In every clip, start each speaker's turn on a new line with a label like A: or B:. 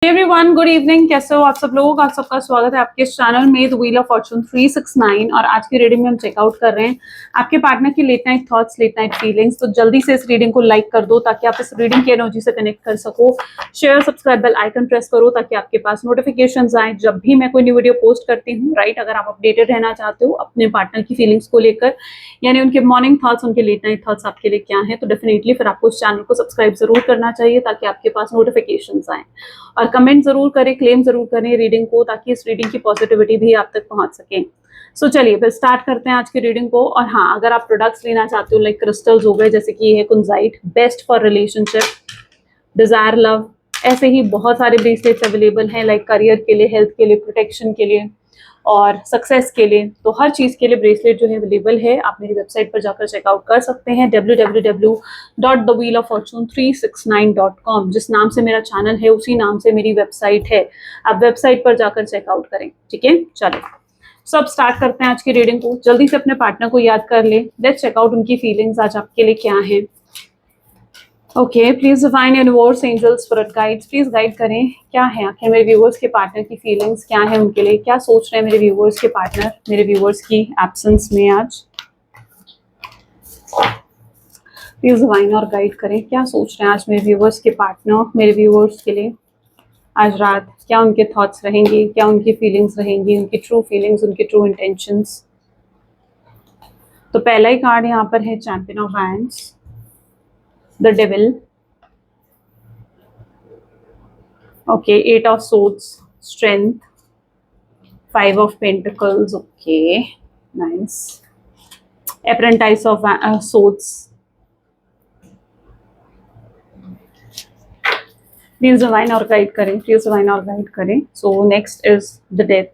A: Everyone good evening. कैसे हो आप सब लोग? आप सबका स्वागत है आपके इस चैनल में द व्हील ऑफ फॉर्चून 369। और आज की रीडिंग में हम चेकआउट कर रहे हैं आपके पार्टनर की late night thoughts, late night feelings. तो जल्दी से इस रीडिंग को लाइक कर दो ताकि आप इस रीडिंग की एनर्जी से कनेक्ट कर सको। Share, subscribe, bell icon press करो ताकि आपके पास नोटिफिकेशन आए जब भी मैं कोई न्यू वीडियो पोस्ट करती हूँ। राइट, अगर आप अपडेटेड रहना चाहते हो अपने पार्टनर की फीलिंग्स को लेकर, यानी उनके मॉर्निंग थॉट्स, उनके लेट नाइट थॉट्स आपके लिए क्या है, तो डेफिनेटली फिर आपको इस चैनल को सब्सक्राइब जरूर करना चाहिए ताकि आपके पास नोटिफिकेशन आए। और कमेंट जरूर करें, क्लेम जरूर करें रीडिंग को, ताकि इस रीडिंग की पॉजिटिविटी भी आप तक पहुंच सके। सो चलिए फिर स्टार्ट करते हैं आज की रीडिंग को। और हाँ, अगर आप प्रोडक्ट्स लेना चाहते हो लाइक क्रिस्टल्स हो गए, जैसे कि ये है kunzite, best for relationship, desire, love, ऐसे ही बहुत सारे ब्रेसलेट्स अवेलेबल हैं लाइक करियर के लिए, हेल्थ के लिए, प्रोटेक्शन के लिए और सक्सेस के लिए। तो हर चीज़ के लिए ब्रेसलेट जो है अवेलेबल है। आप मेरी वेबसाइट पर जाकर चेकआउट कर सकते हैं www.thewheeloffortune369.com। जिस नाम से मेरा चैनल है उसी नाम से मेरी वेबसाइट है, आप वेबसाइट पर जाकर चेकआउट करें। ठीक है, चलो सब स्टार्ट करते हैं आज की रीडिंग को। जल्दी से अपने पार्टनर को याद कर ले। लेट्स चेकआउट उनकी फीलिंग्स आज आपके लिए क्या है। Okay, please divine universe, angels, spirit guides, please guide करें क्या है आखिर मेरे व्यूवर्स के पार्टनर की फीलिंग्स क्या है, उनके लिए क्या सोच रहे हैं मेरे व्यूवर्स के पार्टनर मेरे व्यूवर्स की एब्सेंस में आज। प्लीज डिवाइन और गाइड करें क्या सोच रहे हैं आज मेरे व्यूवर्स के पार्टनर मेरे व्यूवर्स के लिए आज रात। क्या उनके थॉट्स रहेंगे, क्या उनकी फीलिंग्स रहेंगी, उनकी ट्रू फीलिंग्स, उनके ट्रू इंटेंशंस। तो पहला ही कार्ड यहाँ पर है champion of wands, the devil, okay, 8 of swords, strength, 5 of pentacles, okay, nice, apprentice of swords. Please divine और गाइड करें, प्लीज डिवाइन और गाइड करें। So next is the death.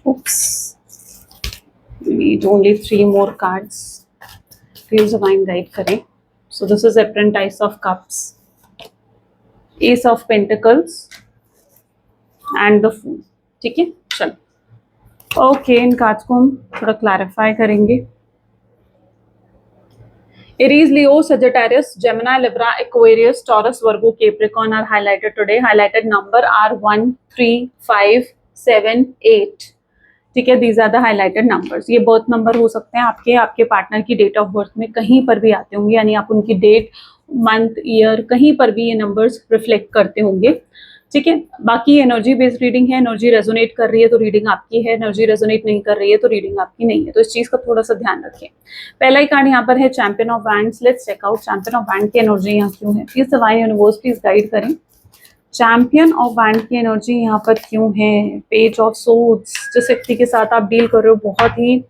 A: oops, we need only 3 more cards. Please divine guide करें। So this is apprentice of cups, ace of pentacles and the fool. ठीक है, चलो okay, इन cards को हम थोड़ा clarify करेंगे। Aries, Leo, Sagittarius, Gemini, Libra, Aquarius, Taurus, Virgo, Capricorn are highlighted today. Highlighted number are 1, 3, 5, 7, 8। ठीक है, these are the highlighted numbers. ये बर्थ नंबर हो सकते हैं आपके, आपके पार्टनर की डेट ऑफ बर्थ में कहीं पर भी आते होंगे, यानी आप उनकी डेट, मंथ, ईयर कहीं पर भी ये नंबर्स रिफ्लेक्ट करते होंगे। ठीक है, बाकी एनर्जी बेस्ड रीडिंग है। एनर्जी रेजोनेट कर रही है तो रीडिंग आपकी है, एनर्जी रेजोनेट नहीं कर रही है तो रीडिंग आपकी नहीं है। तो इस चीज का थोड़ा सा ध्यान रखें। पहला ही कार्ड यहाँ पर है champion of wands. Let's check out champion of wand की एनर्जी यहाँ क्यों है। Please divine universe please guide करें चैंपियन ऑफ वैंड की एनर्जी यहाँ पर क्यों है। पेज ऑफ सोर्ड्स, जिस व्यक्ति के साथ आप डील कर रहे हो बहुत ही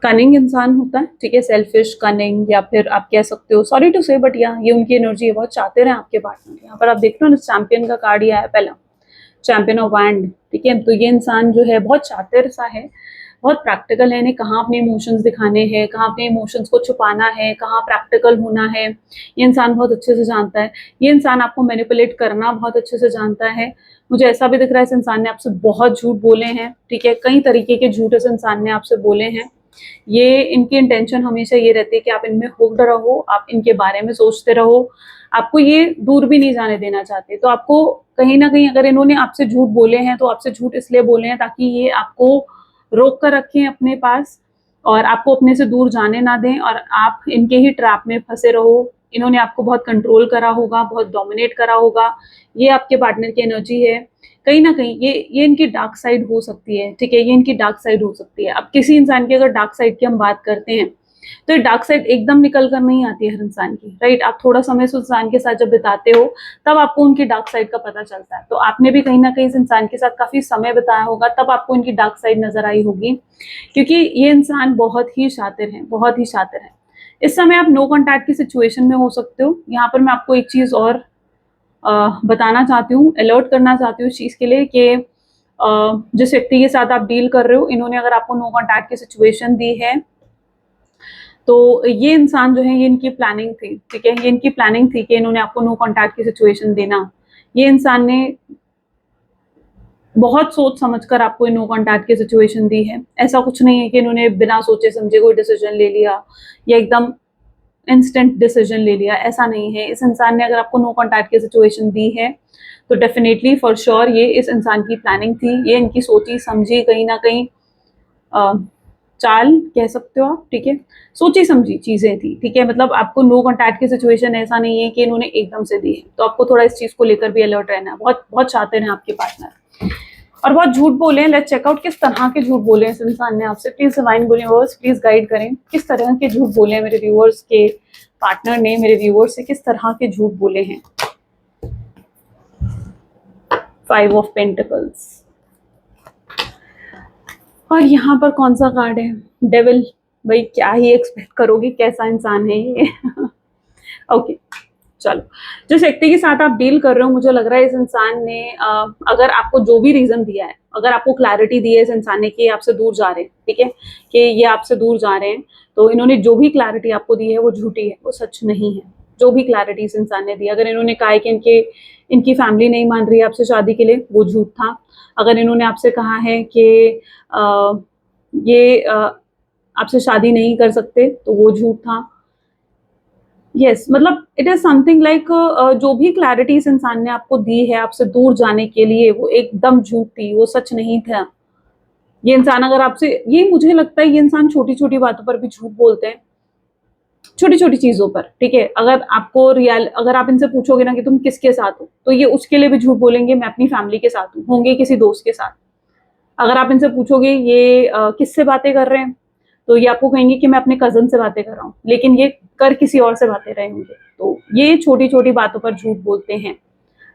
A: कनिंग इंसान होता है। ठीक है, सेल्फिश, कनिंग, या फिर आप कह सकते हो, सॉरी टू से बट ये उनकी एनर्जी है, बहुत चाहते रहे आपके पार्टनर। यहाँ पर आप देख रहे हो ना, चैंपियन का कार्ड ही आया पहला, चैंपियन ऑफ वैंड। ठीक है, तो ये इंसान जो है बहुत चातिर सा है, बहुत प्रैक्टिकल है। इन्हें कहाँ अपने इमोशंस दिखाने हैं, कहाँ अपने इमोशंस को छुपाना है, कहाँ प्रैक्टिकल होना है, ये इंसान बहुत अच्छे से जानता है। ये इंसान आपको मैनिपुलेट करना बहुत अच्छे से जानता है। मुझे ऐसा भी दिख रहा है इस इंसान ने आपसे बहुत झूठ बोले हैं। ठीक है, कई तरीके के झूठ इस इंसान ने आपसे बोले हैं। ये इनकी इंटेंशन हमेशा ये रहती है कि आप इनमें हुक्ड रहो, आप इनके बारे में सोचते रहो, आपको ये दूर भी नहीं जाने देना चाहते। तो आपको कहीं ना कहीं, अगर इन्होंने आपसे झूठ बोले हैं तो आपसे झूठ इसलिए बोले हैं ताकि ये आपको रोक कर रखें अपने पास और आपको अपने से दूर जाने ना दें और आप इनके ही ट्रैप में फंसे रहो। इन्होंने आपको बहुत कंट्रोल करा होगा, बहुत डोमिनेट करा होगा। ये आपके पार्टनर की एनर्जी है। कहीं ना कहीं ये इनकी डार्क साइड हो सकती है। ठीक है, ये इनकी डार्क साइड हो सकती है। अब किसी इंसान की अगर डार्क साइड की हम बात करते हैं तो ये डार्क साइड एकदम निकल कर नहीं आती है हर इंसान की। राइट, आप थोड़ा समय उस इंसान के साथ जब बिताते हो तब आपको उनकी डार्क साइड का पता चलता है। तो आपने भी कहीं ना कहीं इस इंसान के साथ काफी समय बिताया होगा, तब आपको इनकी डार्क साइड नजर आई होगी, क्योंकि ये इंसान बहुत ही शातिर है, बहुत ही शातिर है। इस समय आप नो कॉन्टैक्ट की सिचुएशन में हो सकते हो। यहाँ पर मैं आपको एक चीज और बताना चाहती हूँ, अलर्ट करना चाहती हूँ इस चीज के लिए कि जिस व्यक्ति के साथ आप डील कर रहे हो, इन्होंने अगर आपको नो कॉन्टैक्ट की सिचुएशन दी है तो ये इंसान जो है, ये इनकी प्लानिंग थी। ठीक है, ये इनकी प्लानिंग थी कि इन्होंने आपको नो कॉन्टैक्ट की सिचुएशन देना। ये इंसान ने बहुत सोच समझकर आपको नो कॉन्टैक्ट की सिचुएशन दी है। ऐसा कुछ नहीं है कि इन्होंने बिना सोचे समझे कोई डिसीजन ले लिया या एकदम इंस्टेंट डिसीजन ले लिया, ऐसा नहीं है। इस इंसान ने अगर आपको नो कॉन्टैक्ट की सिचुएशन दी है तो डेफिनेटली फॉर श्योर ये इस इंसान की प्लानिंग थी, ये इनकी सोची समझी कहीं ना कहीं चाल कह सकते हो आप, ठीक है, सोची समझी चीजें थी, ठीक है। मतलब आपको नो कॉन्टैक्ट की सिचुएशन ऐसा नहीं है कि इन्होंने एकदम से दी है, तो आपको थोड़ा इस चीज को लेकर भी अलर्ट रहना है। बहुत बहुत शातिर हैं आपके पार्टनर और बहुत झूठ बोले हैं। लेट्स चेकआउट किस तरह के झूठ बोले हैं इस इंसान ने आपसे। Please divine universe please guide करें, किस तरह के झूठ बोले हैं मेरे व्यूअर्स के पार्टनर ने, मेरे व्यूअर्स से किस तरह के झूठ बोले हैं। 5 ऑफ पेंटिकल्स और यहाँ पर कौन सा कार्ड है, डेविल। भाई क्या ही एक्सपेक्ट करोगे, कैसा इंसान है ये। ओके चलो, जिस व्यक्ति के साथ आप डील कर रहे हो, मुझे लग रहा है इस इंसान ने अगर आपको जो भी रीजन दिया है, अगर आपको क्लैरिटी दी है इस इंसान ने कि ये आपसे दूर जा रहे हैं, ठीक है, कि ये आपसे दूर जा रहे हैं, तो इन्होंने जो भी क्लैरिटी आपको दी है वो झूठी है, वो सच नहीं है। जो भी क्लैरिटी इस इंसान ने दी, अगर इन्होंने कहा है कि इनकी फैमिली नहीं मान रही है आपसे शादी के लिए, वो झूठ था। अगर इन्होंने आपसे कहा है कि ये आपसे शादी नहीं कर सकते, तो वो झूठ था। यस मतलब इट इज समथिंग लाइक जो भी क्लैरिटी इस इंसान ने आपको दी है आपसे दूर जाने के लिए, वो एकदम झूठ थी, वो सच नहीं था। ये इंसान अगर आपसे, ये मुझे लगता है ये इंसान छोटी छोटी बातों पर भी झूठ बोलते हैं, छोटी छोटी चीजों पर, ठीक है। अगर आप इनसे पूछोगे ना कि तुम किसके साथ हो, तो ये उसके लिए भी झूठ बोलेंगे, मैं अपनी फैमिली के साथ हूँ, होंगे किसी दोस्त के साथ। अगर आप इनसे पूछोगे ये किससे बातें कर रहे हैं, तो ये आपको कहेंगे कि मैं अपने कजन से बातें कर रहा हूँ, लेकिन ये कर किसी और से बातें रहे होंगे। तो ये छोटी छोटी बातों पर झूठ बोलते हैं।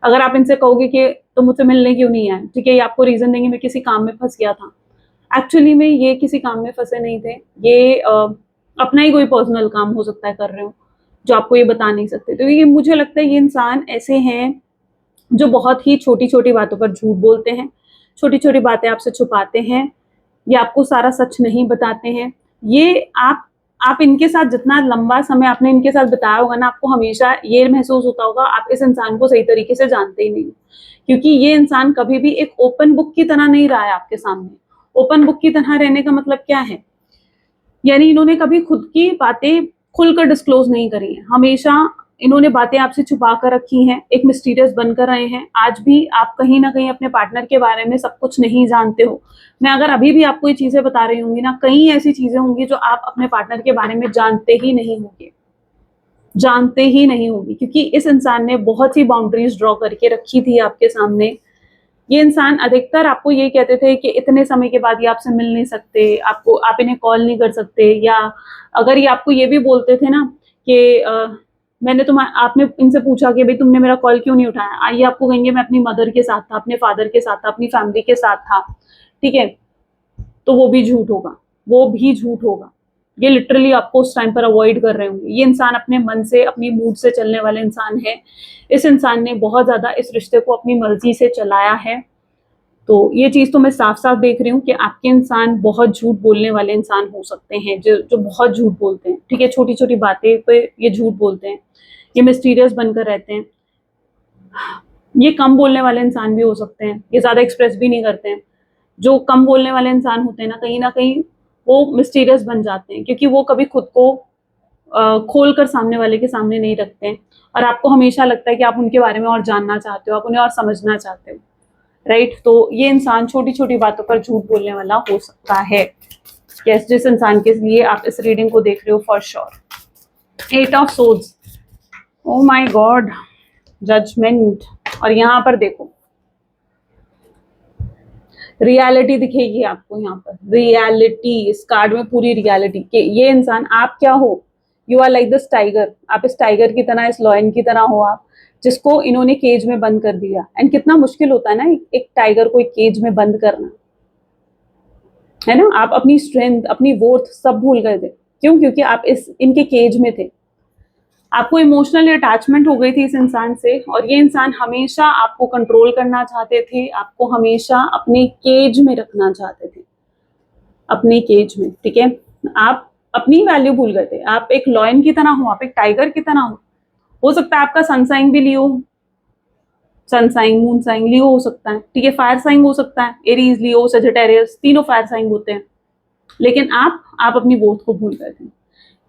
A: अगर आप इनसे कहोगे कि तुम मुझसे मिलने क्यों नहीं आए, ठीक है, ये आपको रीजन देंगे मैं किसी काम में फंस गया था। एक्चुअली में ये किसी काम में फंसे नहीं थे, ये अपना ही कोई पर्सनल काम हो सकता है कर रहे हो, जो आपको ये बता नहीं सकते। तो ये मुझे लगता है ये इंसान ऐसे हैं जो बहुत ही छोटी छोटी बातों पर झूठ बोलते हैं, छोटी छोटी बातें आपसे छुपाते हैं, ये आपको सारा सच नहीं बताते हैं। ये आप इनके साथ जितना लंबा समय आपने इनके साथ बताया होगा ना, आपको हमेशा ये महसूस होता होगा आप इस इंसान को सही तरीके से जानते ही नहीं, क्योंकि ये इंसान कभी भी एक ओपन बुक की तरह नहीं रहा है आपके सामने। ओपन बुक की तरह रहने का मतलब क्या है, यानी इन्होंने कभी खुद की बातें खुलकर डिस्क्लोज नहीं करी है, हमेशा इन्होंने बातें आपसे छुपा कर रखी हैं, एक मिस्टीरियस बनकर रहे हैं। आज भी आप कहीं ना कहीं अपने पार्टनर के बारे में सब कुछ नहीं जानते हो। मैं अगर अभी भी आपको ये चीजें बता रही होंगी ना, कई ऐसी चीजें होंगी जो आप अपने पार्टनर के बारे में जानते ही नहीं होंगे, जानते ही नहीं होगी, क्योंकि इस इंसान ने बहुत सी बाउंड्रीज ड्रॉ करके रखी थी आपके सामने। ये इंसान अधिकतर आपको ये कहते थे कि इतने समय के बाद ये आपसे मिल नहीं सकते, आप इन्हें कॉल नहीं कर सकते, या अगर ये आपको ये भी बोलते थे ना कि आपने इनसे पूछा कि भाई तुमने मेरा कॉल क्यों नहीं उठाया, आइए आपको कहेंगे मैं अपनी मदर के साथ था, अपने फादर के साथ था, अपनी फैमिली के साथ था, ठीक है, तो वो भी झूठ होगा, वो भी झूठ होगा। ये लिटरली आपको उस टाइम पर अवॉइड कर रहे होंगे। ये इंसान अपने मन से, अपनी मूड से चलने वाले इंसान है। इस इंसान ने बहुत ज्यादा इस रिश्ते को अपनी मर्जी से चलाया है। तो ये चीज तो मैं साफ साफ देख रही हूँ कि आपके इंसान बहुत झूठ बोलने वाले इंसान हो सकते हैं, जो बहुत झूठ बोलते हैं, ठीक है, छोटी छोटी बातें पे ये झूठ बोलते हैं, ये मिस्टीरियस बनकर रहते हैं। ये कम बोलने वाले इंसान भी हो सकते हैं, ये ज्यादा एक्सप्रेस भी नहीं करते हैं। जो कम बोलने वाले इंसान होते हैं ना कहीं वो मिस्टीरियस बन जाते हैं, क्योंकि वो कभी खुद को खोल कर सामने वाले के सामने नहीं रखते हैं, और आपको हमेशा लगता है कि आप उनके बारे में और जानना चाहते हो, आप उन्हें और समझना चाहते हो, राइट। तो ये इंसान छोटी छोटी बातों पर झूठ बोलने वाला हो सकता है। यस, जिस इंसान के लिए आप इस रीडिंग को देख रहे हो for sure. 8 of swords, oh my god, judgment, और यहाँ पर देखो रियलिटी दिखेगी आपको, यहाँ पर रियलिटी, इस कार्ड में पूरी रियलिटी कि ये इंसान, आप क्या हो, you are like this tiger, आप इस टाइगर की तरह, इस लॉयन की तरह हो आप, जिसको इन्होंने केज में बंद कर दिया। एंड कितना मुश्किल होता है ना एक टाइगर को एक केज में बंद करना, है ना। आप अपनी स्ट्रेंथ, अपनी वर्थ सब भूल गए थे, क्यों, क्योंकि आप इनके केज में थे। आपको इमोशनल अटैचमेंट हो गई थी इस इंसान से, और ये इंसान हमेशा आपको कंट्रोल करना चाहते थे, आपको हमेशा अपने केज में रखना चाहते थे, अपने केज में, ठीक है। आप अपनी वैल्यू भूल गए थे, आप एक लॉयन की तरह हो, आप एक टाइगर की तरह हो सकता है आपका सन साइन भी लियो, सन साइन, मून साइन लियो हो सकता है, ठीक है, फायर साइन हो सकता है, एरीज, लियो, सजिटेरियस, तीनों फायर साइन होते हैं, लेकिन आप अपनी वोट को भूल गए थे।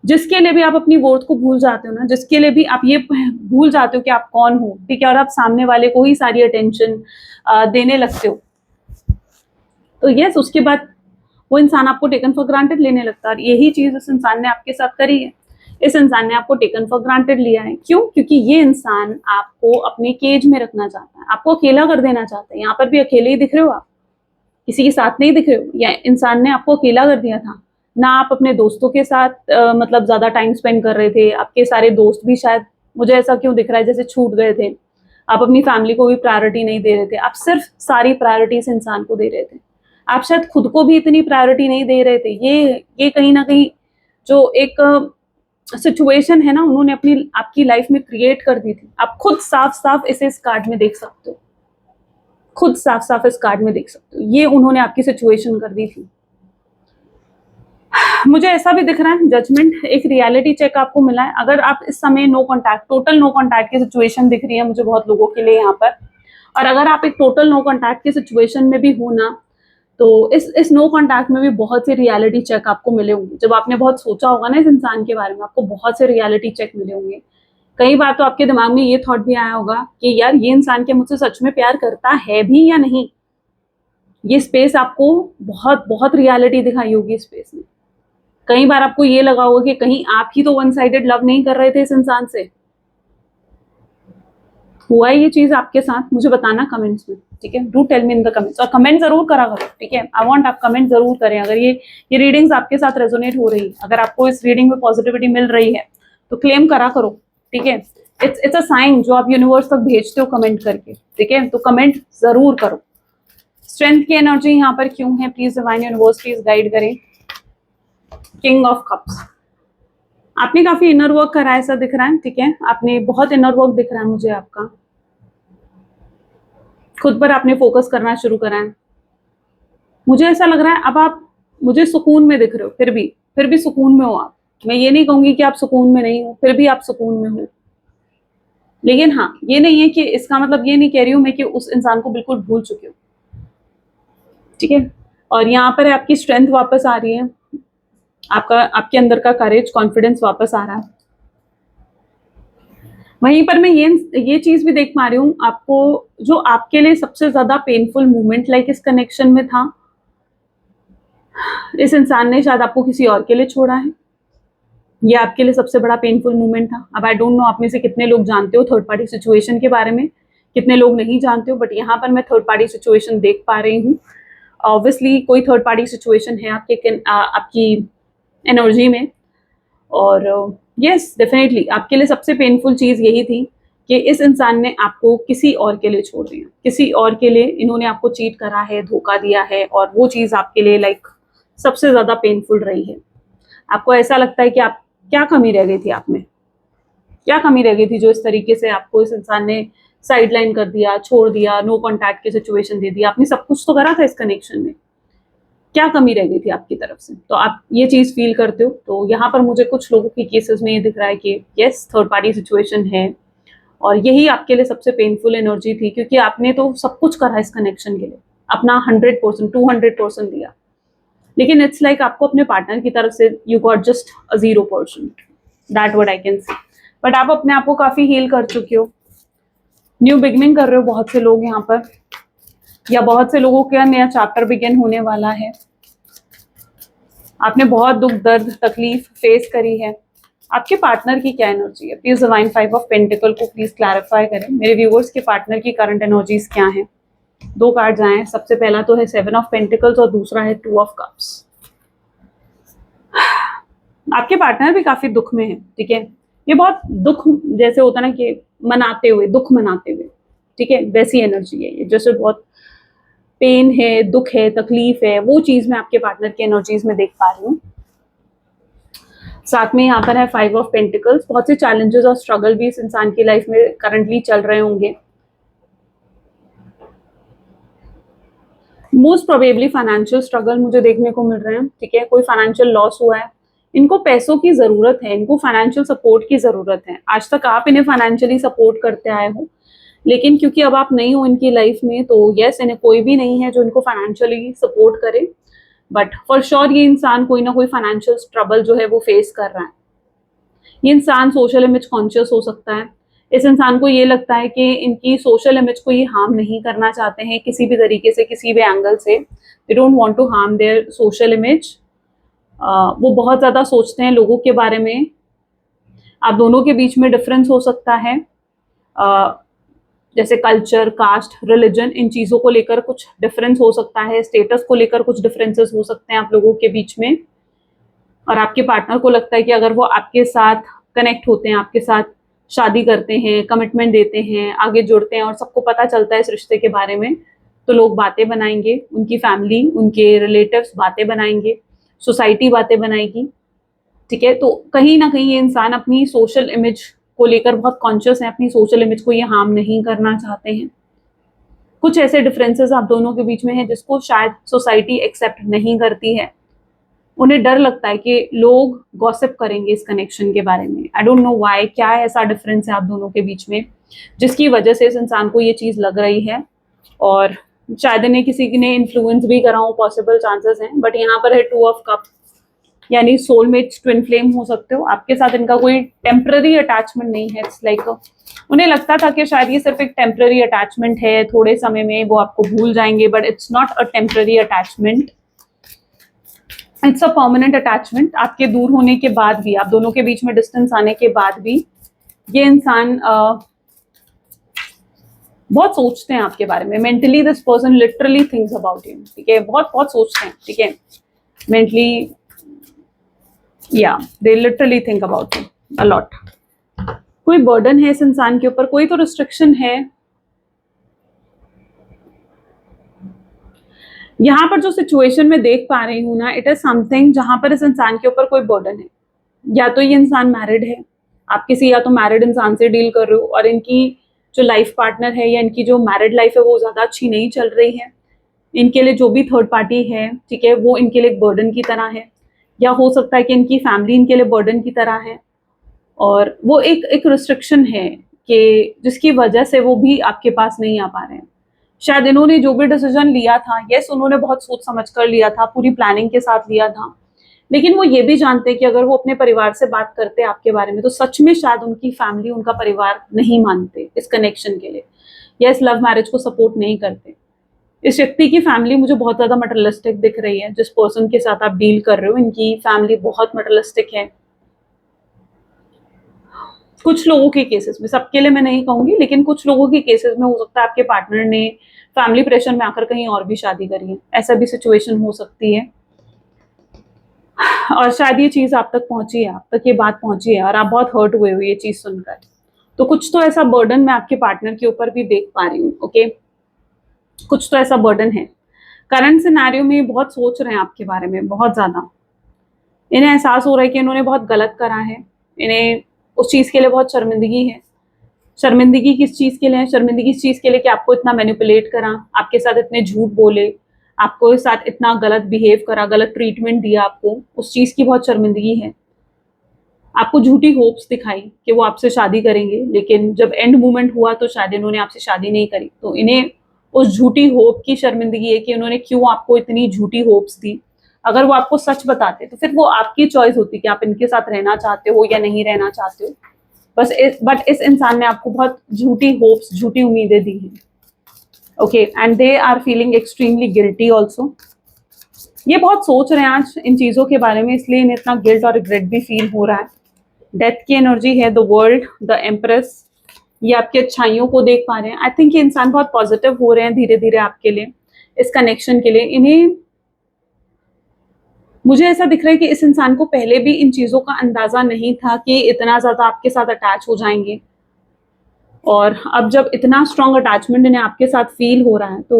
A: जिसके लिए भी आप अपनी वर्थ को भूल जाते हो ना, जिसके लिए भी आप ये भूल जाते हो कि आप कौन हो, ठीक है, और आप सामने वाले को ही सारी अटेंशन देने लगते हो, तो यस उसके बाद वो इंसान आपको टेकन फॉर ग्रांटेड लेने लगता है। और यही चीज इस इंसान ने आपके साथ करी है। इस इंसान ने आपको टेकन फॉर ग्रांटेड लिया है। क्यों? क्योंकि ये इंसान आपको अपने केज में रखना चाहता है, आपको अकेला कर देना चाहता है। यहाँ पर भी अकेले ही दिख रहे हो आप, किसी के साथ नहीं दिख रहे हो। या इंसान ने आपको अकेला कर दिया था ना, आप अपने दोस्तों के साथ मतलब ज्यादा टाइम स्पेंड कर रहे थे। आपके सारे दोस्त भी शायद, मुझे ऐसा क्यों दिख रहा है, जैसे छूट गए थे। आप अपनी फैमिली को भी प्रायोरिटी नहीं दे रहे थे, आप सिर्फ सारी प्रायोरिटी इस इंसान को दे रहे थे। आप शायद खुद को भी इतनी प्रायोरिटी नहीं दे रहे थे। ये कहीं ना कहीं जो एक सिचुएशन है ना, उन्होंने अपनी आपकी लाइफ में क्रिएट कर दी थी। आप खुद साफ साफ इसे इस कार्ड में देख सकते हो, खुद साफ साफ इस कार्ड में देख सकते हो। ये उन्होंने आपकी सिचुएशन कर दी थी। मुझे ऐसा भी दिख रहा है, जजमेंट, एक रियलिटी चेक आपको मिला है। अगर आप इस समय no contact, total no contact की सिचुएशन दिख रही है मुझे बहुत लोगों के लिए यहाँ पर, और अगर आप एक टोटल नो कॉन्टैक्ट की सिचुएशन में भी हो ना, तो इस नो कॉन्टैक्ट में भी बहुत से रियलिटी चेक आपको मिले होंगे। जब आपने बहुत सोचा होगा ना इस इंसान के बारे में, आपको बहुत से रियलिटी चेक मिले होंगे। कई बार तो आपके दिमाग में ये थॉट भी आया होगा कि यार ये इंसान क्या मुझसे सच में प्यार करता है भी या नहीं। ये स्पेस आपको बहुत बहुत रियलिटी दिखाई होगी इस स्पेस में। कई बार आपको ये लगा होगा कि कहीं आप ही तो वन साइडेड लव नहीं कर रहे थे इस इंसान से। हुआ है ये चीज आपके साथ? मुझे बताना कमेंट्स में, ठीक है। Do tell me in the comments, और कमेंट जरूर करा करो, ठीक है। आई वांट आप कमेंट जरूर करें अगर ये रीडिंग्स आपके साथ रेजोनेट हो रही है, अगर आपको इस रीडिंग में पॉजिटिविटी मिल रही है तो क्लेम करा करो, ठीक है। इट्स अ साइन जो आप यूनिवर्स तक भेजते हो कमेंट करके, ठीक है। तो कमेंट जरूर करो। स्ट्रेंथ की एनर्जी यहाँ पर क्यों है? Please divine universe please guide करें। किंग ऑफ कप्स, आपने काफी इनर वर्क करा है ऐसा दिख रहा है, ठीक है। आपने बहुत इनर वर्क दिख रहा है मुझे आपका, खुद पर आपने फोकस करना शुरू करा है। मुझे ऐसा लग रहा है अब आप मुझे सुकून में दिख रहे हो, फिर भी सुकून में हो आप। मैं ये नहीं कहूंगी कि आप सुकून में नहीं हो, फिर भी आप सुकून में हो। लेकिन हाँ, ये नहीं है कि इसका मतलब ये नहीं कह रही हूं मैं कि उस इंसान को बिल्कुल भूल चुके हो, ठीक है। और यहाँ पर आपकी स्ट्रेंथ वापस आ रही है, आपके अंदर का करेज, कॉन्फिडेंस वापस आ रहा है। वहीं पर मैं ये चीज भी देख पा रही हूँ, आपको जो आपके लिए सबसे ज्यादा पेनफुल मोमेंट लाइक इस कनेक्शन में था, इस इंसान ने शायद आपको किसी और के लिए छोड़ा है। ये आपके लिए सबसे बड़ा पेनफुल मोमेंट था। अब आई डोंट नो आप में से कितने लोग जानते हो थर्ड पार्टी सिचुएशन के बारे में, कितने लोग नहीं जानते हो, बट यहाँ पर मैं थर्ड पार्टी सिचुएशन देख पा रही हूँ। ऑब्वियसली कोई थर्ड पार्टी सिचुएशन है आपकी एनर्जी में। और यस डेफिनेटली आपके लिए सबसे पेनफुल चीज यही थी कि इस इंसान ने आपको किसी और के लिए छोड़ दिया, किसी और के लिए इन्होंने आपको चीट करा है, धोखा दिया है, और वो चीज आपके लिए लाइक सबसे ज्यादा पेनफुल रही है। आपको ऐसा लगता है कि आप क्या कमी रह गई थी, आप में क्या कमी रह गई थी जो इस तरीके से आपको इस इंसान ने साइडलाइन कर दिया, छोड़ दिया, नो कॉन्टैक्ट की सिचुएशन दे दी। आपने सब कुछ तो करा था इस कनेक्शन में, क्या कमी रह गई थी आपकी तरफ से? तो आप ये चीज फील करते हो। तो यहाँ पर मुझे कुछ लोगों के केसेस में ये दिख रहा है कि यस थर्ड पार्टी सिचुएशन है, और यही आपके लिए सबसे पेनफुल एनर्जी थी, क्योंकि आपने तो सब कुछ करा इस कनेक्शन के लिए, अपना 100%, 200% दिया, लेकिन इट्स लाइक आपको अपने पार्टनर की तरफ से you got just a 0%, that what I can say. But आप अपने आप को काफी हील कर चुके हो, न्यू बिगनिंग कर रहे हो बहुत से लोग यहाँ पर, या बहुत से लोगों का नया चैप्टर बिगिन होने वाला है। आपने बहुत दुख, दर्द, तकलीफ फेस करी है। आपके पार्टनर की क्या एनर्जी है? प्लीज डिवाइन 5 ऑफ पेंटिकल को प्लीज क्लैरिफाई करें। मेरे व्यूअर्स के पार्टनर की करंट एनर्जीज क्या हैं? 2 कार्ड्स आए, सबसे पहला तो है 7 ऑफ पेंटिकल्स और दूसरा है 2 ऑफ कप्स। आपके पार्टनर भी काफी दुख में है, ठीक है। ये बहुत दुख जैसे होता है ना कि मनाते हुए, दुख मनाते हुए, ठीक है, वैसी एनर्जी है ये, जैसे बहुत पेन है, दुख है, तकलीफ है, वो चीज मैं आपके पार्टनर की एनर्जीज में देख पा रही हूँ। साथ में यहाँ पर है 5 ऑफ पेंटिकल्स। बहुत से चैलेंजेस और स्ट्रगल भी इस इंसान की लाइफ में करंटली चल रहे होंगे। मोस्ट प्रोबेबली फाइनेंशियल स्ट्रगल मुझे देखने को मिल रहे हैं, ठीक है। कोई फाइनेंशियल लॉस हुआ है, इनको पैसों की जरूरत है, इनको फाइनेंशियल सपोर्ट की जरूरत है। आज तक आप इन्हें फाइनेंशियली सपोर्ट करते आए हो, लेकिन क्योंकि अब आप नहीं हो इनकी लाइफ में, तो यस इन्हें कोई भी नहीं है जो इनको फाइनेंशियली सपोर्ट करे। बट फॉर श्योर ये इंसान कोई ना कोई फाइनेंशियल ट्रबल जो है वो फेस कर रहा है, ये इंसान सोशल इमेज कॉन्शियस हो सकता है। इस इंसान को ये लगता है कि इनकी सोशल इमेज को ये हार्म नहीं करना चाहते हैं किसी भी तरीके से, किसी भी एंगल से। They don't want to harm their social image. वो बहुत ज़्यादा सोचते हैं लोगों के बारे में। आप दोनों के बीच में डिफरेंस हो सकता है, जैसे कल्चर, कास्ट, रिलीजन, इन चीज़ों को लेकर कुछ डिफरेंस हो सकता है, स्टेटस को लेकर कुछ डिफरेंसेस हो सकते हैं आप लोगों के बीच में। और आपके पार्टनर को लगता है कि अगर वो आपके साथ कनेक्ट होते हैं, आपके साथ शादी करते हैं, कमिटमेंट देते हैं, आगे जुड़ते हैं और सबको पता चलता है इस रिश्ते के बारे में, तो लोग बातें बनाएंगे, उनकी फैमिली, उनके रिलेटिव्स बातें बनाएंगे, सोसाइटी बातें बनाएगी। ठीक है, तो कहीं ना कहीं ये इंसान अपनी सोशल इमेज को लेकर बहुत कॉन्शियस है, अपनी सोशल इमेज को ये हार्म नहीं करना चाहते हैं। कुछ ऐसे डिफरेंसेस आप दोनों के बीच में है जिसको शायद सोसाइटी एक्सेप्ट नहीं करती है। उन्हें डर लगता है कि लोग गॉसिप करेंगे इस कनेक्शन के बारे में। आई डोंट नो व्हाई, क्या ऐसा डिफरेंस है आप दोनों के बीच में जिसकी वजह से इस इंसान को ये चीज़ लग रही है। और शायद इन्हें किसी ने इन्फ्लुएंस भी करा हो, पॉसिबल चांसेस हैं। बट यहाँ पर है 2 ऑफ कप, यानी सोलमेट्स, ट्विन फ्लेम हो सकते हो। आपके साथ इनका कोई टेम्पररी अटैचमेंट नहीं है। इट्स लाइक उन्हें लगता था कि शायद ये सिर्फ एक टेम्पररी अटैचमेंट है, थोड़े समय में वो आपको भूल जाएंगे, but it's not a temporary attachment, it's a permanent attachment. आपके दूर होने के बाद भी, आप दोनों के बीच में डिस्टेंस आने के बाद भी, ये इंसान बहुत सोचते हैं आपके बारे में। Mentally this person literally thinks about you. ठीक है, बहुत बहुत सोचते हैं। ठीक है, मेंटली, या they literally think about you a lot. कोई बर्डन है इस इंसान के ऊपर, कोई तो रिस्ट्रिक्शन है। यहाँ पर जो सिचुएशन में देख पा रही हूँ ना, इट इज समथिंग जहां पर इस इंसान के ऊपर कोई बर्डन है। या तो ये इंसान मैरिड है, आप किसी या तो मैरिड इंसान से डील कर रहे हो और इनकी जो लाइफ पार्टनर है या इनकी जो मैरिड लाइफ है वो ज्यादा अच्छी नहीं चल रही है। इनके लिए जो भी थर्ड पार्टी है, ठीक है, वो इनके लिए एक बर्डन की तरह है। या हो सकता है कि इनकी फैमिली इनके लिए बर्डन की तरह है और वो एक रिस्ट्रिक्शन है कि जिसकी वजह से वो भी आपके पास नहीं आ पा रहे हैं। शायद इन्होंने जो भी डिसीजन लिया था, यस उन्होंने बहुत सोच समझ कर लिया था, पूरी प्लानिंग के साथ लिया था, लेकिन वो ये भी जानते हैं कि अगर वो अपने परिवार से बात करते हैं आपके बारे में तो सच में शायद उनकी फैमिली, उनका परिवार नहीं मानते इस कनेक्शन के लिए, या इस लव मैरिज को सपोर्ट नहीं करते। इस व्यक्ति की फैमिली मुझे बहुत ज्यादा मटेरियलिस्टिक दिख रही है। जिस पर्सन के साथ आप डील कर रहे हो, इनकी फैमिली बहुत मटेरियलिस्टिक है। कुछ लोगों के केसेस में, सबके लिए मैं नहीं कहूंगी, लेकिन कुछ लोगों के केसेस में हो सकता है आपके पार्टनर ने फैमिली प्रेशर में आकर कहीं और भी शादी करी है, ऐसा भी सिचुएशन हो सकती है। और शायद ये चीज आप तक पहुंची है, आप तक ये बात पहुंची है और आप बहुत हर्ट हुए हो ये चीज सुनकर। तो कुछ तो ऐसा बर्डन मैं आपके पार्टनर के ऊपर भी देख पा रही हूँ। ओके, कुछ तो ऐसा बर्डन है। करंट सिनेरियो में बहुत सोच रहे हैं आपके बारे में, बहुत ज्यादा। इन्हें एहसास हो रहा है कि इन्होंने बहुत गलत करा है, इन्हें उस चीज के लिए बहुत शर्मिंदगी है। शर्मिंदगी किस चीज के लिए है? शर्मिंदगी इस चीज के लिए कि आपको इतना मैनिपुलेट करा, आपके साथ इतने झूठ बोले, आपको साथ इतना गलत बिहेव करा, गलत ट्रीटमेंट दिया आपको, उस चीज की बहुत शर्मिंदगी है। आपको झूठी होप्स दिखाई कि वो आपसे शादी करेंगे, लेकिन जब एंड मोमेंट हुआ तो शायद इन्होंने आपसे शादी नहीं करी। तो इन्हें उस झूठी होप की शर्मिंदगी है कि उन्होंने क्यों आपको इतनी झूठी होप्स दी। अगर वो आपको सच बताते तो फिर वो आपकी चॉइस होती कि आप इनके साथ रहना चाहते हो या नहीं रहना चाहते हो। बट इस इंसान ने आपको बहुत झूठी होप्स, झूठी उम्मीदें दी हैं। Okay, and they are feeling extremely guilty also. ये बहुत सोच रहे हैं आज इन चीजों के बारे में, इसलिए इन्हें इतना गिल्ट और रिग्रेट भी फील हो रहा है। डेथ की एनर्जी है, द वर्ल्ड, द एम्प्रेस। ये आपकी अच्छाइयों को देख पा रहे हैं। आई थिंक ये इंसान बहुत पॉजिटिव हो रहे हैं धीरे धीरे आपके लिए, इस कनेक्शन के लिए। इन्हें, मुझे ऐसा दिख रहा है कि इस इंसान को पहले भी इन चीजों का अंदाजा नहीं था कि इतना ज्यादा आपके साथ अटैच हो जाएंगे। और अब जब इतना स्ट्रॉन्ग अटैचमेंट इन्हें आपके साथ फील हो रहा है तो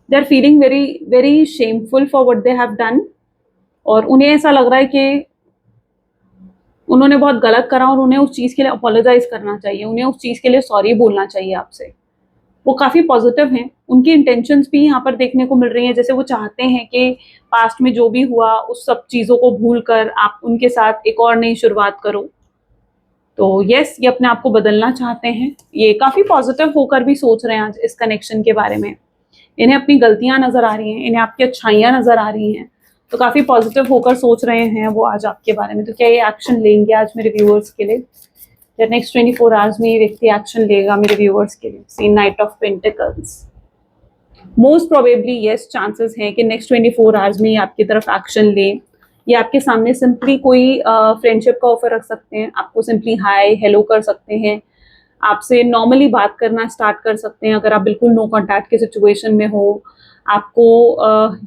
A: they are feeling very very shameful for what they have done. और उन्हें ऐसा लग रहा है कि उन्होंने बहुत गलत करा और उन्हें उस चीज के लिए अपोलोजाइज करना चाहिए, उन्हें उस चीज के लिए सॉरी बोलना चाहिए आपसे। वो काफी पॉजिटिव हैं, उनकी इंटेंशंस भी यहाँ पर देखने को मिल रही हैं, जैसे वो चाहते हैं कि पास्ट में जो भी हुआ उस सब चीजों को भूलकर आप उनके साथ एक और नई शुरुआत करो। तो यस, ये अपने आप को बदलना चाहते हैं। ये काफी पॉजिटिव होकर भी सोच रहे हैं आज इस कनेक्शन के बारे में। इन्हें अपनी गलतियां नजर आ रही हैं, इन्हें आपकी अच्छाइयां नजर आ रही हैं। तो काफी पॉजिटिव होकर सोच रहे हैं वो आज आपके बारे में। तो क्या ये एक्शन लेंगे आज मेरे व्यूअर्स के लिए? या नेक्स्ट 24 आवर्स में ये व्यक्ति एक्शन लेगा मेरे व्यूअर्स के लिए? See knight of pentacles, most probably yes, chances हैं कि नेक्स्ट 24 आवर्स में ये आपकी तरफ एक्शन ले। ये आपके सामने सिंपली कोई फ्रेंडशिप का ऑफर रख सकते हैं, आपको सिंपली हाय हेलो कर सकते हैं, आपसे नॉर्मली बात करना स्टार्ट कर सकते हैं अगर आप बिल्कुल नो कॉन्टैक्ट के सिचुएशन में हो। आपको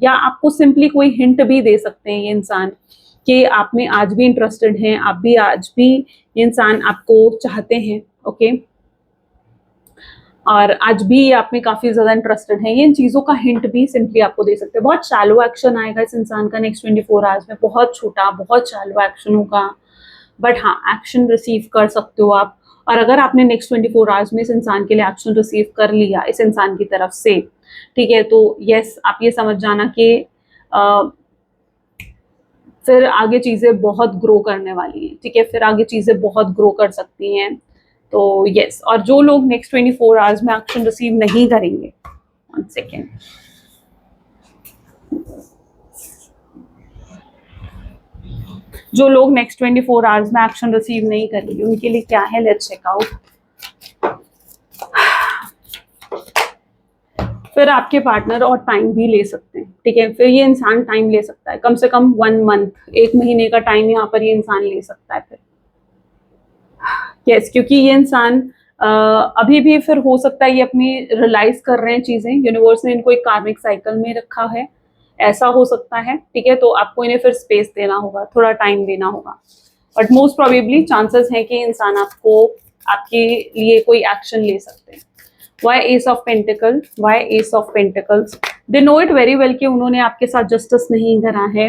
A: या आपको सिंपली कोई हिंट भी दे सकते हैं ये इंसान कि आप में आज भी इंटरेस्टेड हैं, आप भी आज भी ये इंसान आपको चाहते हैं, ओके, और आज भी आप में काफी ज्यादा इंटरेस्टेड हैं। ये इन चीजों का हिंट भी सिंपली आपको दे सकते हैं। बहुत शैलो एक्शन आएगा इस इंसान का नेक्स्ट 24 आवर्स में, बहुत छोटा बहुत शैलो एक्शन होगा, बट हाँ एक्शन रिसीव कर सकते हो आप। और अगर आपने नेक्स्ट 24 आवर्स में इस इंसान के लिए एक्शन रिसीव कर लिया इस इंसान की तरफ से, ठीक है, तो यस आप ये समझ जाना कि फिर आगे चीजें बहुत ग्रो करने वाली हैं, ठीक है, फिर आगे चीजें बहुत ग्रो कर सकती हैं। तो यस, और जो लोग नेक्स्ट 24 आवर्स में एक्शन रिसीव नहीं करेंगे, 1 सेकेंड, जो लोग नेक्स्ट 24 आवर्स में एक्शन रिसीव नहीं करेंगे उनके लिए क्या है, लेट्स चेक आउट। फिर आपके पार्टनर और टाइम भी ले सकते हैं, ठीक है, फिर ये इंसान टाइम ले सकता है, कम से कम 1 मंथ, 1 महीने का टाइम यहाँ पर ये इंसान ले सकता है फिर। यस, क्योंकि ये इंसान अभी भी फिर हो सकता है ये अपनी रियलाइज कर रहे हैं चीजें, यूनिवर्स ने इनको एक कार्मिक साइकिल में रखा है, ऐसा हो सकता है, ठीक है, तो आपको इन्हें फिर स्पेस देना होगा, थोड़ा टाइम देना होगा, बट मोस्ट प्रोबेबली चांसेस हैं कि इंसान आपको आपके लिए कोई एक्शन ले सकते हैं। Why Ace of Pentacles? Why Ace of Pentacles? They know it very well कि उन्होंने आपके साथ जस्टिस नहीं करा है,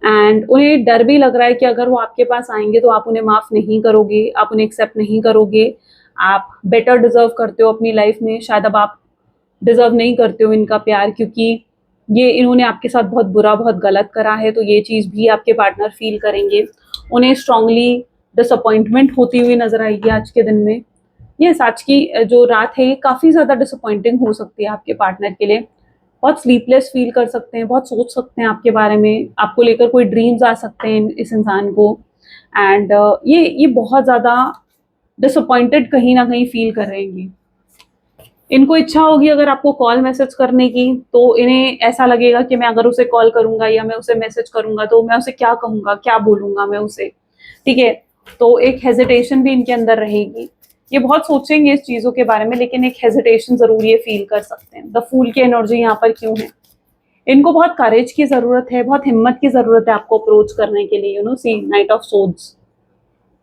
A: एंड उन्हें डर भी लग रहा है कि अगर वो आपके पास आएंगे तो आप उन्हें माफ नहीं करोगे, आप उन्हें एक्सेप्ट नहीं करोगे, आप बेटर डिजर्व करते हो अपनी लाइफ में, शायद अब आप डिजर्व नहीं करते हो इनका प्यार, क्योंकि ये इन्होंने आपके साथ बहुत बुरा बहुत गलत करा है, तो ये चीज़ भी आपके पार्टनर फील करेंगे। उन्हें स्ट्रांगली डिसअपॉइंटमेंट होती हुई नजर आएगी आज के दिन में। ये आज की जो रात है ये काफ़ी ज़्यादा डिसअपॉइंटिंग हो सकती है आपके पार्टनर के लिए, बहुत स्लीपलेस फील कर सकते हैं, बहुत सोच सकते हैं आपके बारे में, आपको लेकर कोई ड्रीम्स आ सकते हैं इस इंसान को, एंड ये बहुत ज़्यादा डिसअपॉइंटेड कहीं ना कहीं फील कर रहे हैं। इनको इच्छा होगी अगर आपको कॉल मैसेज करने की, तो इन्हें ऐसा लगेगा कि मैं अगर उसे कॉल करूंगा या मैं उसे मैसेज करूंगा तो मैं उसे क्या कहूंगा, क्या बोलूंगा मैं उसे, ठीक है, तो एक हेजिटेशन भी इनके अंदर रहेगी। ये बहुत सोचेंगे इस चीजों के बारे में, लेकिन एक हेजिटेशन जरूर ये फील कर सकते हैं। द फूल की एनर्जी यहाँ पर क्यों है? इनको बहुत करेज की जरूरत है, बहुत हिम्मत की जरूरत है आपको अप्रोच करने के लिए, सी नाइट ऑफ सोर्ड्स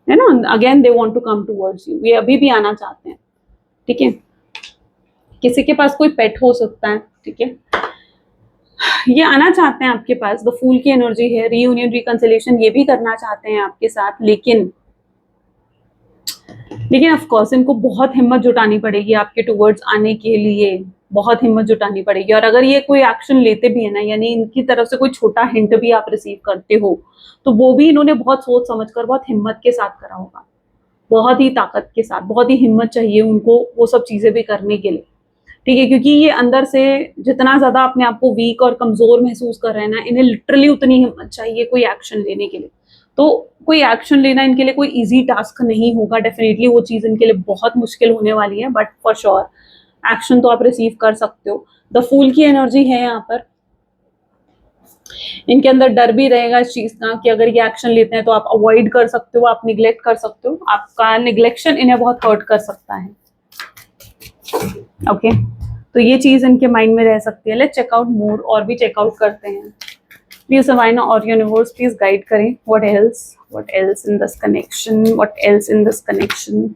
A: है ना, again they want to come towards you, ये अभी भी आना चाहते हैं, ठीक है, किसी के पास कोई पेट हो सकता है, ठीक है, ये आना चाहते हैं आपके पास, द फूल की एनर्जी है, रीयूनियन रिकंसिलिएशन ये भी करना चाहते हैं आपके साथ, लेकिन ऑफ कोर्स इनको बहुत हिम्मत जुटानी पड़ेगी आपके टूवर्ड्स आने के लिए, बहुत हिम्मत जुटानी पड़ेगी। और अगर ये कोई एक्शन लेते भी है ना, यानी इनकी तरफ से कोई छोटा हिंट भी आप रिसीव करते हो, तो वो भी इन्होंने बहुत सोच समझकर बहुत हिम्मत के साथ करा होगा, बहुत ही ताकत के साथ, बहुत ही हिम्मत चाहिए उनको वो सब चीजें भी करने के लिए, ठीक है, क्योंकि ये अंदर से जितना ज्यादा अपने आप को वीक और कमजोर महसूस कर रहे हैं ना, इन्हें लिटरली उतनी हिम्मत चाहिए कोई एक्शन लेने के लिए। तो कोई एक्शन लेना इनके लिए कोई इजी टास्क नहीं होगा, डेफिनेटली वो चीज इनके लिए बहुत मुश्किल होने वाली है, बट फॉर श्योर एक्शन तो आप रिसीव कर सकते हो। द फूल की एनर्जी है यहाँ पर, इनके अंदर डर भी रहेगा इस चीज का कि अगर ये एक्शन लेते हैं तो आप अवॉइड कर सकते हो, आप निग्लेक्ट कर सकते हो, आपका निग्लेक्शन इन्हें बहुत हर्ट कर सकता है, ओके, तो ये चीज इनके माइंड में रह सकती है। लेट्स चेक आउट मोर, और भी चेकआउट करते हैं, प्लीज डिवाइन और यूनिवर्स प्लीज गाइड करें, what else in this connection, what else in this connection.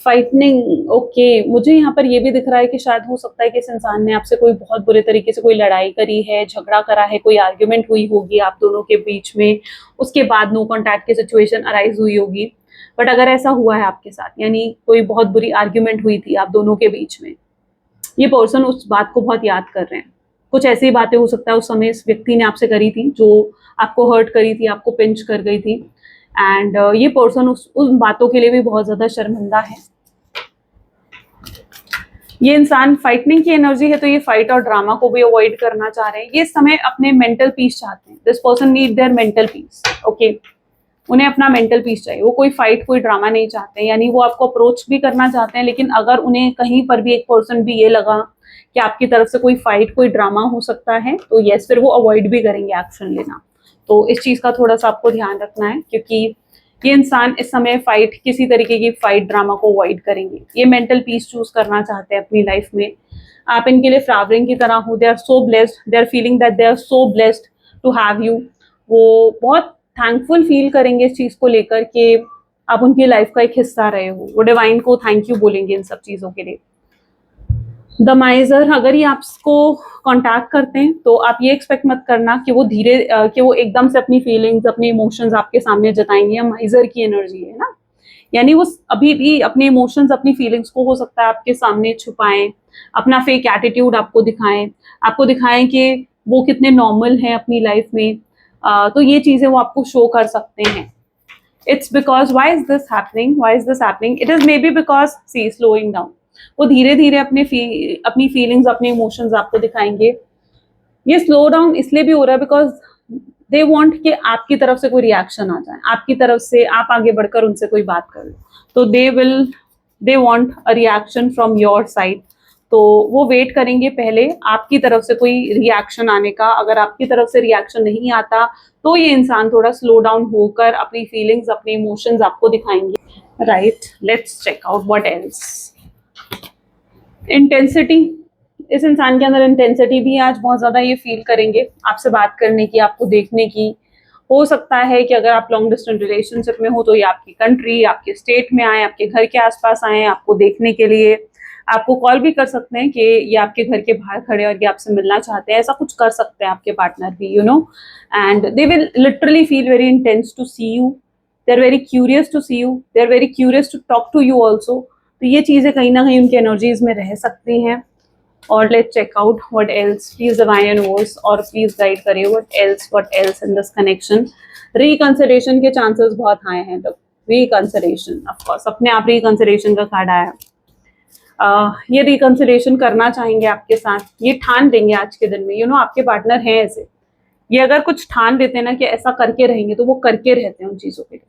A: फाइटनिंग, ओके, मुझे यहाँ पर ये भी दिख रहा है कि शायद हो सकता है कि इस इंसान ने आपसे कोई बहुत बुरे तरीके से कोई लड़ाई करी है, झगड़ा करा है, कोई आर्ग्यूमेंट हुई होगी आप दोनों के बीच में, उसके बाद नो कॉन्टैक्ट की सिचुएशन अराइज हुई होगी। बट अगर ऐसा हुआ है आपके साथ, यानी कोई बहुत बुरी आर्ग्यूमेंट हुई थी आप दोनों के बीच में, ये पर्सन उस बात को बहुत याद कर रहे हैं, कुछ ऐसी बातें हो सकता है उस समय इस व्यक्ति ने आपसे करी थी जो आपको हर्ट करी थी, आपको पिंच कर गई थी, एंड ये पर्सन उन बातों के लिए भी बहुत ज्यादा शर्मिंदा है। ये इंसान फाइटिंग की एनर्जी है, तो ये फाइट और ड्रामा को भी अवॉइड करना चाह रहे हैं। ये समय अपने मेंटल पीस चाहते हैं। This person need their mental peace. Okay, उन्हें अपना मेंटल पीस चाहिए। वो कोई फाइट कोई ड्रामा नहीं चाहते, यानी वो आपको अप्रोच भी करना चाहते हैं, लेकिन अगर उन्हें कहीं पर भी एक पर्सन भी ये लगा कि आपकी तरफ से कोई फाइट कोई ड्रामा हो सकता है, तो यस, फिर वो अवॉइड भी करेंगे एक्शन लेना। तो इस चीज का थोड़ा सा आपको ध्यान रखना है, क्योंकि ये इंसान इस समय फाइट, किसी तरीके की फाइट ड्रामा को अवॉइड करेंगे। ये मेंटल पीस चूज करना चाहते हैं अपनी लाइफ में। आप इनके लिए फ्लावरिंग की तरह हो। They are so blessed, they are feeling that they are so blessed to have you. वो बहुत थैंकफुल फील करेंगे इस चीज को लेकर कि आप उनकी लाइफ का एक हिस्सा रहे हो। वो डिवाइन को थैंक यू बोलेंगे इन सब चीजों के लिए। द माइजर, अगर ये आपको कांटेक्ट करते हैं तो आप ये एक्सपेक्ट मत करना कि वो कि वो एकदम से अपनी फीलिंग्स अपने इमोशंस आपके सामने जताएंगे। माइजर की एनर्जी है ना, यानी वो अभी भी अपने इमोशंस अपनी फीलिंग्स को हो सकता है आपके सामने छुपाएं, अपना फेक एटीट्यूड आपको दिखाएं कि वो कितने नॉर्मल हैं अपनी लाइफ में। तो ये चीजें वो आपको शो कर सकते हैं। It's because why is this happening? Why is this happening? It is maybe because see slowing down. वो धीरे धीरे अपनी फीलिंग्स अपने इमोशंस आपको दिखाएंगे। ये स्लो डाउन इसलिए भी हो रहा है बिकॉज दे वांट कि आपकी तरफ से कोई रिएक्शन आ जाए, आपकी तरफ से आप आगे बढ़कर उनसे कोई बात कर लो, तो they want a reaction from your side. तो वो वेट करेंगे पहले आपकी तरफ से कोई रिएक्शन आने का। अगर आपकी तरफ से रिएक्शन नहीं आता तो ये इंसान थोड़ा स्लो डाउन होकर अपनी फीलिंग्स अपने इमोशंस आपको दिखाएंगे। Right, let's check out what else. Intensity, इस इंसान के अंदर इंटेंसिटी भी आज बहुत ज्यादा ये फील करेंगे आपसे बात करने की, आपको देखने की। हो सकता है कि अगर आप लॉन्ग डिस्टेंस रिलेशनशिप में हो तो ये आपकी कंट्री, आपके स्टेट में आए, आपके घर के आसपास आए आपको देखने के लिए। आपको कॉल भी कर सकते हैं कि ये आपके घर के बाहर खड़े और ये आपसे मिलना चाहते हैं। ऐसा कुछ कर सकते हैं आपके पार्टनर भी, you know, and they will literally feel very intense to see you. They are very curious to see you, they are very curious to talk to you also. तो ये चीजें कहीं ना कहीं उनकी एनर्जीज में रह सकती हैं। और let's check out what else. Please divine universe और प्लीज गाइड करिए what else in this connection. Reconsideration के चांसेस बहुत हाई हैं। रिकंसिडरेशन, ऑफ कोर्स अपने आप रिकंसिडरेशन का कार्ड आया। ये रिकंसिडरेशन करना चाहेंगे आपके साथ, ये ठान देंगे आज के दिन में। यू नो, आपके पार्टनर हैं ऐसे, ये अगर कुछ ठान देते हैं ना कि ऐसा करके रहेंगे तो वो करके रहते हैं उन चीजों के लिए।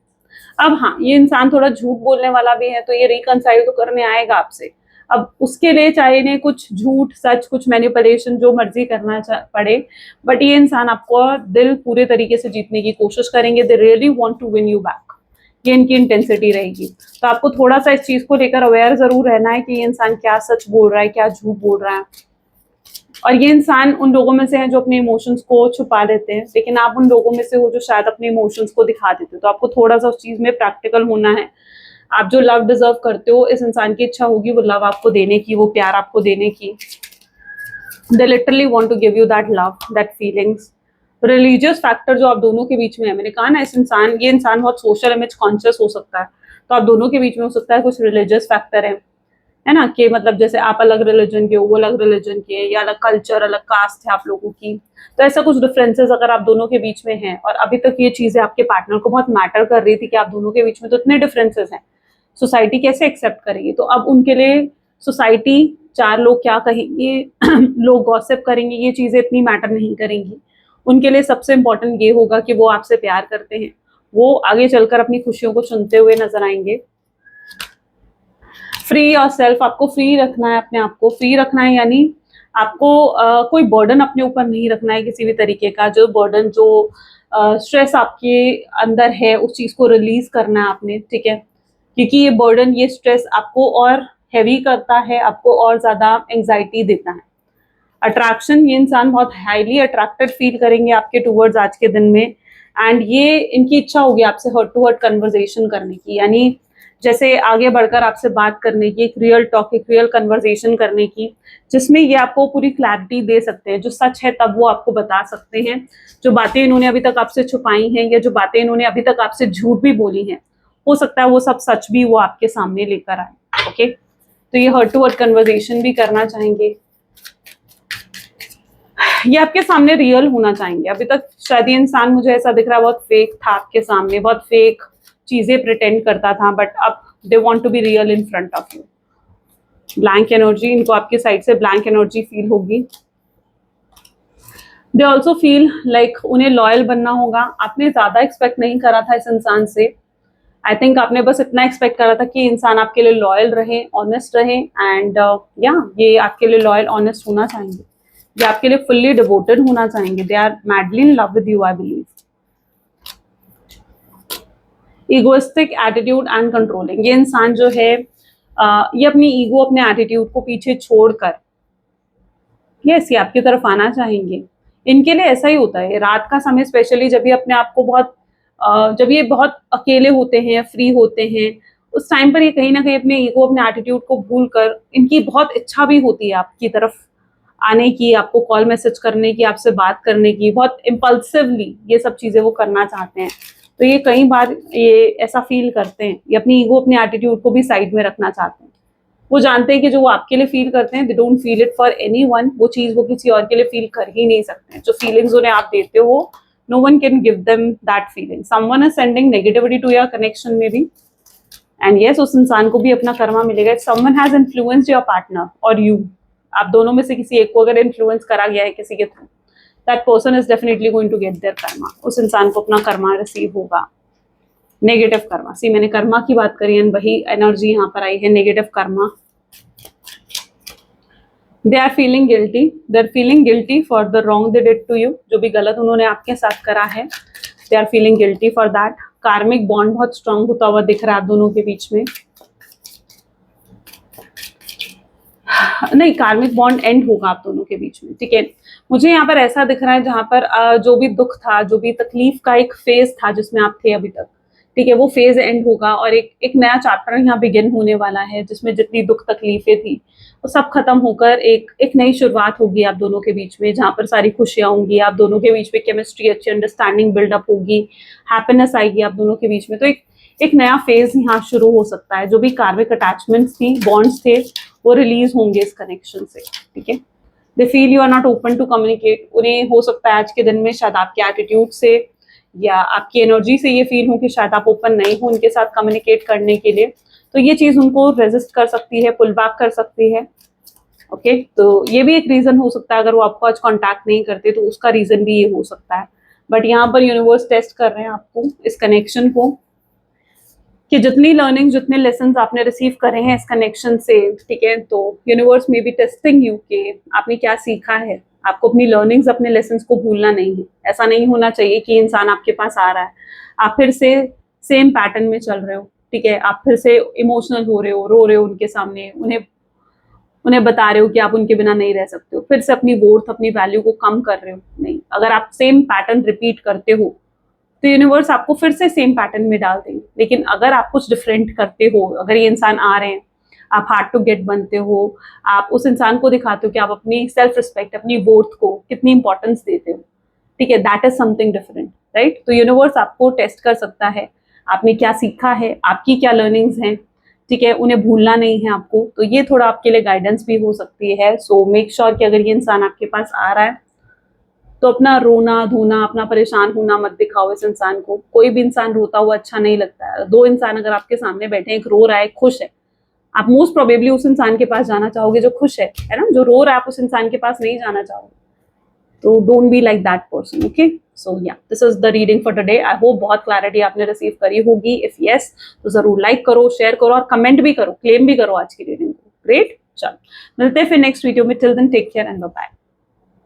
A: अब हाँ, ये इंसान थोड़ा झूठ बोलने वाला भी है, तो ये रिकंसाइल तो करने आएगा आपसे। अब उसके लिए चाहे इन्हें कुछ झूठ सच कुछ मैनिपुलेशन जो मर्जी करना पड़े, बट ये इंसान आपको दिल पूरे तरीके से जीतने की कोशिश करेंगे। They really want to win you back, ये इनकी इंटेंसिटी रहेगी। तो आपको थोड़ा सा इस चीज को लेकर अवेयर जरूर रहना है कि ये इंसान क्या सच बोल रहा है क्या झूठ बोल रहा है। और ये इंसान उन लोगों में से है जो अपने इमोशंस को छुपा देते हैं, लेकिन आप उन लोगों में से हो जो शायद अपने इमोशंस को दिखा देते हो। तो आपको थोड़ा सा उस चीज में प्रैक्टिकल होना है। आप जो लव डिजर्व करते हो, इस इंसान की इच्छा होगी वो लव आपको देने की, वो प्यार आपको देने की। They literally want to give you that love, that feelings. Religious factor जो आप दोनों के बीच में है, मैंने कहा ना ये इंसान बहुत सोशल इमेज कॉन्शियस हो सकता है, तो आप दोनों के बीच में हो सकता है कुछ रिलीजियस फैक्टर है ना, कि मतलब जैसे आप अलग रिलीजन के हो, वो अलग रिलीजन के, या अलग कल्चर अलग कास्ट है आप लोगों की। तो ऐसा कुछ डिफरेंसेस अगर आप दोनों के बीच में हैं, और अभी तक ये चीजें आपके पार्टनर को बहुत मैटर कर रही थी कि आप दोनों के बीच में तो इतने डिफरेंसेस हैं, सोसाइटी कैसे एक्सेप्ट करेगी। तो अब उनके लिए सोसाइटी, चार लोग क्या कहेंगे लोग गॉसिप करेंगे, ये चीजें इतनी मैटर नहीं करेंगी। उनके लिए सबसे इंपॉर्टेंट ये होगा कि वो आपसे प्यार करते हैं, वो आगे चलकर अपनी खुशियों को चुनते हुए नजर आएंगे। फ्री और सेल्फ, आपको फ्री रखना है, अपने आप को फ्री रखना है, यानी आपको कोई बर्डन अपने ऊपर नहीं रखना है किसी भी तरीके का। जो बर्डन जो स्ट्रेस आपके अंदर है उस चीज को रिलीज करना है आपने, ठीक है, क्योंकि ये बर्डन ये स्ट्रेस आपको और हैवी करता है, आपको और ज्यादा एंग्जाइटी देता है। अट्रैक्शन, ये इंसान बहुत हाईली अट्रैक्टेड फील करेंगे आपके टूवर्ड्स आज के दिन में। एंड ये इनकी इच्छा होगी आपसे हर्ट टू हर्ट कन्वर्सेशन करने की, यानी जैसे आगे बढ़कर आपसे बात करने की, एक रियल टॉक एक रियल कन्वर्सेशन करने की, जिसमें ये आपको पूरी क्लैरिटी दे सकते हैं। जो सच है तब वो आपको बता सकते हैं। जो बातें इन्होंने अभी तक आपसे छुपाई हैं या जो बातें इन्होंने अभी तक आपसे झूठ भी बोली हैं, हो सकता है वो सब सच भी वो आपके सामने लेकर आए। ओके, तो ये हर्ट टू हर्ट कन्वर्सेशन भी करना चाहेंगे। ये आपके सामने रियल होना चाहेंगे। अभी तक शायद ये इंसान, मुझे ऐसा दिख रहा है, बहुत फेक था आपके सामने, बहुत फेक चीजें प्रिटेंड करता था, बट अब they want to be real in front of you. Blank energy, इनको आपकी साइड से ब्लैंक एनर्जी फील होगी। दे ऑल्सो फील लाइक उन्हें लॉयल बनना होगा। आपने ज़्यादा एक्सपेक्ट नहीं करा था इस इंसान से। आई थिंक आपने बस इतना एक्सपेक्ट करा था कि इंसान आपके लिए लॉयल रहे, ऑनेस्ट रहे, एंड या ये आपके लिए लॉयल ऑनेस्ट होना चाहेंगे, ये आपके लिए फुल्ली डिवोटेड होना चाहेंगे। They are madly in love with you, I believe. Egoistic attitude and controlling, ये इंसान जो है ये अपनी ईगो, अपने एटीट्यूड को पीछे छोड़कर यस ये आपकी तरफ आना चाहेंगे। इनके लिए ऐसा ही होता है रात का समय, स्पेशली जब ये अपने आप को बहुत जब ये बहुत अकेले होते हैं, फ्री होते हैं, उस टाइम पर ये कहीं ना कहीं अपने ईगो, अपने एटीट्यूड को भूल कर, इनकी बहुत इच्छा भी होती है आपकी तरफ आने की, आपको कॉल मैसेज करने की, आपसे बात करने की, बहुत इम्पल्सिवली ये सब चीज़ें वो करना चाहते हैं। तो ये कई बार ये ऐसा फील करते हैं, ये अपनी ईगो, अपने एटीट्यूड को भी साइड में रखना चाहते हैं। वो जानते हैं कि जो वो आपके लिए फील करते हैं, they don't feel it for anyone, वो चीज़ वो किसी और के लिए फील कर ही नहीं सकते हैं। जो फीलिंग्स उन्हें आप देते हो, no one can give them that feeling. Someone is sending negativity to your connection में भी, एंड यस उस इंसान को भी अपना कर्मा मिलेगा। If someone has influenced your partner और यू, आप दोनों में से किसी एक को अगर इन्फ्लुएंस करा गया है किसी के through, that person is definitely going to get their karma. उस इंसान को अपना कर्मा रिसीव होगा, नेगेटिव कर्मा। सी मैंने कर्मा की बात करी एंड वही एनर्जी यहाँ पर आई है, negative karma. They are feeling guilty, they are feeling guilty for the wrong they did to you, जो भी गलत उन्होंने आपके साथ करा है, they are feeling guilty for that. Karmic bond बहुत स्ट्रांग होता हुआ दिख रहा है आप दोनों के बीच में। नहीं, कार्मिक बॉन्ड एंड होगा आप दोनों के बीच में, ठीक है। मुझे यहाँ पर ऐसा दिख रहा है जहाँ पर जो भी दुख था, जो भी तकलीफ का एक फेज था जिसमें आप थे अभी तक, ठीक है, वो फेज एंड होगा और एक नया चैप्टर यहाँ बिगिन होने वाला है, जिसमें जितनी दुख तकलीफें थी वो सब खत्म होकर एक नई शुरुआत होगी आप दोनों के बीच में, जहाँ पर सारी खुशियाँ होंगी, आप दोनों के बीच में केमिस्ट्री, अच्छी अंडरस्टैंडिंग बिल्डअप होगी, हैप्पीनेस आएगी आप दोनों के बीच में। तो एक नया फेज यहाँ शुरू हो सकता है। जो भी कार्मिक अटैचमेंट्स थी, बॉन्ड्स थे, वो रिलीज होंगे इस कनेक्शन से, ठीक है। They feel you are not open to communicate. उन्हें हो सकता है आज के दिन में शायद आपके एटीट्यूड से या आपकी एनर्जी से ये फील हो कि शायद आप ओपन नहीं हो उनके साथ कम्युनिकेट करने के लिए, तो ये चीज़ उनको रेजिस्ट कर सकती है, पुल बैक कर सकती है, ओके। तो ये भी एक रीज़न हो सकता है, अगर वो आपको आज कॉन्टैक्ट नहीं करते तो उसका रीज़न भी ये हो सकता है। बट यहाँ पर यूनिवर्स टेस्ट कर रहे हैं आपको, इस कनेक्शन को, कि जितनी लर्निंग, जितने लेसन आपने रिसीव करे हैं इस कनेक्शन से, ठीक है, तो यूनिवर्स में भी टेस्टिंग यू कि आपने क्या सीखा है। आपको अपनी लर्निंग्स, अपने लेसन्स को भूलना नहीं है। ऐसा नहीं होना चाहिए कि इंसान आपके पास आ रहा है, आप फिर से सेम पैटर्न में चल रहे हो, ठीक है, आप फिर से इमोशनल हो रहे हो, रो रहे हो उनके सामने, उन्हें बता रहे हो कि आप उनके बिना नहीं रह सकते हो, फिर से अपनी वर्थ, अपनी वैल्यू को कम कर रहे हो। नहीं, अगर आप सेम पैटर्न रिपीट करते हो तो यूनिवर्स आपको फिर से सेम पैटर्न में डाल देंगे। लेकिन अगर आप कुछ डिफरेंट करते हो, अगर ये इंसान आ रहे हैं, आप हार्ड टू गेट बनते हो, आप उस इंसान को दिखाते हो कि आप अपनी सेल्फ रिस्पेक्ट, अपनी वर्थ को कितनी इंपॉर्टेंस देते हो, ठीक है, that is something different, right. तो यूनिवर्स आपको टेस्ट कर सकता है, आपने क्या सीखा है, आपकी क्या लर्निंग्स हैं, ठीक है, उन्हें भूलना नहीं है आपको। तो ये थोड़ा आपके लिए गाइडेंस भी हो सकती है। सो मेक श्योर कि अगर ये इंसान आपके पास आ रहा है तो अपना रोना धोना, अपना परेशान होना मत दिखाओ इस इंसान को। कोई भी इंसान रोता हुआ अच्छा नहीं लगता है। दो इंसान अगर आपके सामने बैठे हैं, एक रो रहा है, एक खुश है, आप मोस्ट प्रोबेबली उस इंसान के पास जाना चाहोगे जो खुश है ना। जो रो रहा है, आप उस इंसान के पास नहीं जाना चाहोगे। तो don't be like that person, okay. So yeah this is the reading for today. I hope बहुत क्लैरिटी आपने रिसीव करी होगी। इफ यस तो जरूर लाइक करो, शेयर करो और कमेंट भी करो, क्लेम भी करो आज की रीडिंग को। ग्रेट, चलो मिलते हैं फिर नेक्स्ट वीडियो में। Till then take care and bye bye.